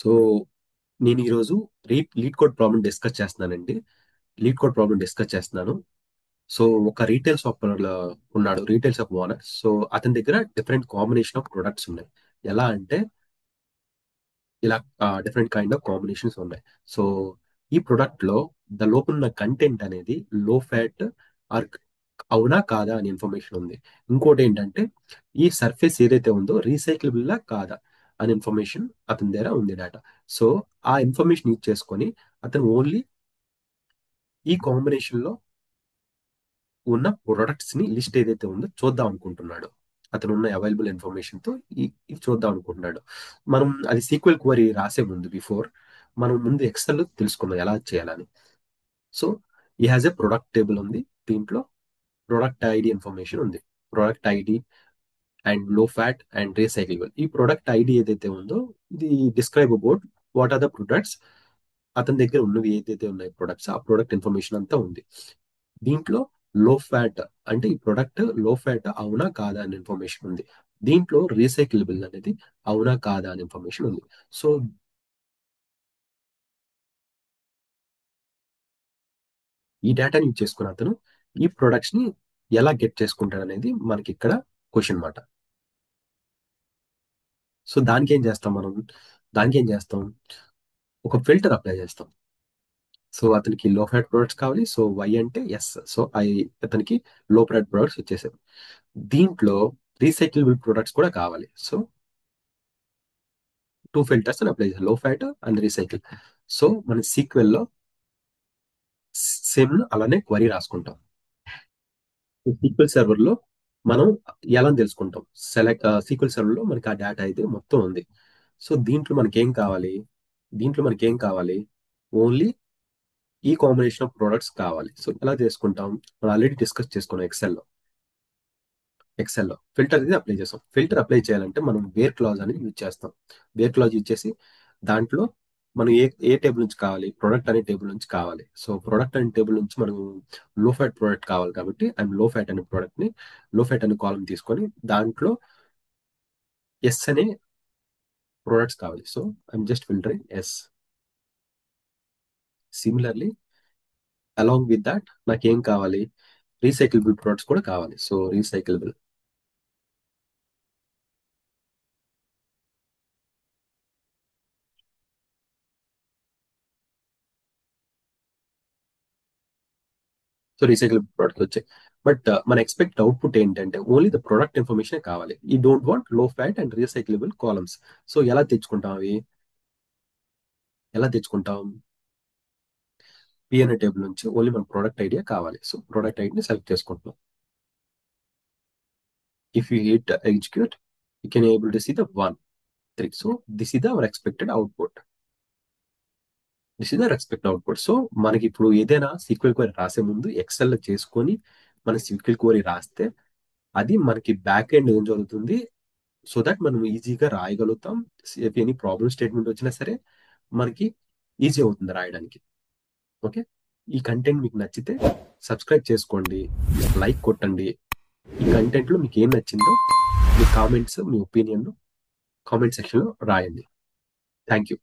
So నేను ఈరోజు lead code problem discuss చేస్తున్నానండి. లీడ్ కోడ్ ప్రాబ్లం డిస్కస్ చేస్తున్నాను. సో ఒక రీటైల్ షాప్ ఉన్నాడు, రీటైల్ షాప్ ఓనర్. సో అతని దగ్గర డిఫరెంట్ కాంబినేషన్ ఆఫ్ ప్రొడక్ట్స్ ఉన్నాయి. ఎలా అంటే ఇలా డిఫరెంట్ కైండ్ ఆఫ్ కాంబినేషన్స్ ఉన్నాయి. సో ఈ ప్రొడక్ట్ లో లోపల ఉన్న కంటెంట్ అనేది లో ఫ్యాట్ ఆర్ అవునా కాదా అని ఇన్ఫర్మేషన్ ఉంది. ఇంకోటి ఏంటంటే ఈ సర్ఫేస్ ఏదైతే ఉందో రీసైక్లబుల్ లా కాదా అని ఇన్ఫర్మేషన్ అతని దగ్గర ఉంది డేటా. సో ఆ ఇన్ఫర్మేషన్ యూజ్ చేసుకొని అతను ఓన్లీ ఈ కాంబినేషన్ లో ఉన్న ప్రొడక్ట్స్ ని లిస్ట్ ఏదైతే ఉందో చూద్దాం అనుకుంటున్నాడు. అతను ఉన్న అవైలబుల్ ఇన్ఫర్మేషన్ తో ఇది చూద్దాం అనుకుంటున్నాడు. మనం అది సీక్వెల్ క్వరీ రాసే ముందు మనం ముందు ఎక్సెల్ తెలుసుకుందాం ఎలా చేయాలని. సో ఈ హ్యాజ్ ఎ ప్రొడక్ట్ టేబుల్ ఉంది. దీంట్లో ప్రొడక్ట్ ఐడి ఇన్ఫర్మేషన్ ఉంది. Product ID and low fat and recyclable. ఈ ప్రొడక్ట్ ఐడి ఏదైతే ఉందో ఇది describe about what are the products. అతని దగ్గర ఉన్నవి ఏదైతే ఉన్నాయి ప్రొడక్ట్స్, ఆ ప్రొడక్ట్ ఇన్ఫర్మేషన్ అంతా ఉంది. దీంట్లో లో ఫ్యాట్ అంటే ఈ ప్రొడక్ట్ లో ఫ్యాట్ అవునా కాదా అని ఇన్ఫర్మేషన్ ఉంది. దీంట్లో రీసైకిలబుల్ అనేది అవునా కాదా అని ఇన్ఫర్మేషన్ ఉంది. సో ఈ డేటాని యూజ్ చేసుకున్న అతను ఈ ప్రొడక్ట్స్ ని ఎలా గెట్ చేసుకుంటాడు అనేది మనకి ఇక్కడ క్వశ్చన్ మాట. సో దానికి ఏం చేస్తాం, ఒక ఫిల్టర్ అప్లై చేస్తాం. సో అతనికి లో ఫ్యాట్ ప్రొడక్ట్స్ కావాలి. సో వై అంటే ఎస్. సో అతనికి లో ఫ్యాట్ ప్రొడక్ట్స్ వచ్చేసాయి. దీంట్లో రీసైకిలబుల్ ప్రొడక్ట్స్ కూడా కావాలి. సో టూ ఫిల్టర్స్ అని అప్లై చేయాలి, లో ఫ్యాట్ అండ్ రీసైకిల్. సో మన సీక్వెల్ లో సేమ్ అలానే క్వరీ రాసుకుంటాం. సీక్వెల్ సర్వర్ లో మనం ఎలా తెలుసుకుంటాం, సీక్వెల్ సర్వర్ లో మనకి ఆ డేటా అయితే మొత్తం ఉంది. సో దీంట్లో మనకేం కావాలి, ఓన్లీ ఈ కాంబినేషన్ ఆఫ్ ప్రొడక్ట్స్ కావాలి. సో ఎలా చేసుకుంటాం, మనం ఆల్రెడీ డిస్కస్ చేసుకున్నాం ఎక్సెల్లో ఫిల్టర్ అనేది అప్లై చేస్తాం. ఫిల్టర్ అప్లై చేయాలంటే మనం వేర్ క్లాజ్ అనేది యూజ్ చేస్తాం. వేర్ క్లాజ్ యూజ్ చేసి దాంట్లో మనం ఏ టేబుల్ నుంచి కావాలి, ప్రొడక్ట్ అనే టేబుల్ నుంచి కావాలి. సో ప్రొడక్ట్ అనే టేబుల్ నుంచి మనం లో ఫ్యాట్ ప్రొడక్ట్ కావాలి కాబట్టి అండ్ లో ఫ్యాట్ అనే కాలం తీసుకొని దాంట్లో ఎస్ అనే ప్రొడక్ట్స్ కావాలి. So I'm just filtering S. Similarly along with that నాకేం కావాలి, రీసైకిలబుల్ ప్రొడక్ట్స్ కూడా కావాలి. So recyclable. So recycle product వచ్చాయి. బట్ మన ఎక్స్పెక్ట్ అవుట్పుట్ ఏంటంటే ఓన్లీ ద ప్రొడక్ట్ ఇన్ఫర్మేషన్ కావాలి. ఈ don't want low fat and recyclable columns. So ఎలా తెచ్చుకుంటాం, పిఎన్ఏ టేబుల్ నుంచి ఓన్లీ మన ప్రొడక్ట్ ఐడియా కావాలి. సో ప్రొడక్ట్ ఐడిని సెలెక్ట్ చేసుకుంటున్నాం. If you hit execute you can able to see the 1 3. So this is our expected output. So మనకి ఇప్పుడు ఏదైనా సీక్వెల్ క్వరీ రాసే ముందు ఎక్సెల్ చేసుకొని మన సీక్వెల్ క్వరీ రాస్తే అది మనకి బ్యాక్ ఎండ్ ఏం జరుగుతుంది, సో దట్ మనం ఈజీగా రాయగలుగుతాం. ఎనీ ప్రాబ్లం స్టేట్మెంట్ వచ్చినా సరే మనకి ఈజీ అవుతుంది రాయడానికి. ఓకే, ఈ కంటెంట్ మీకు నచ్చితే సబ్స్క్రైబ్ చేసుకోండి, లైక్ కొట్టండి. ఈ కంటెంట్లో మీకు ఏం నచ్చిందో మీ ఒపీనియన్ కామెంట్ సెక్షన్లో రాయండి. Thank you.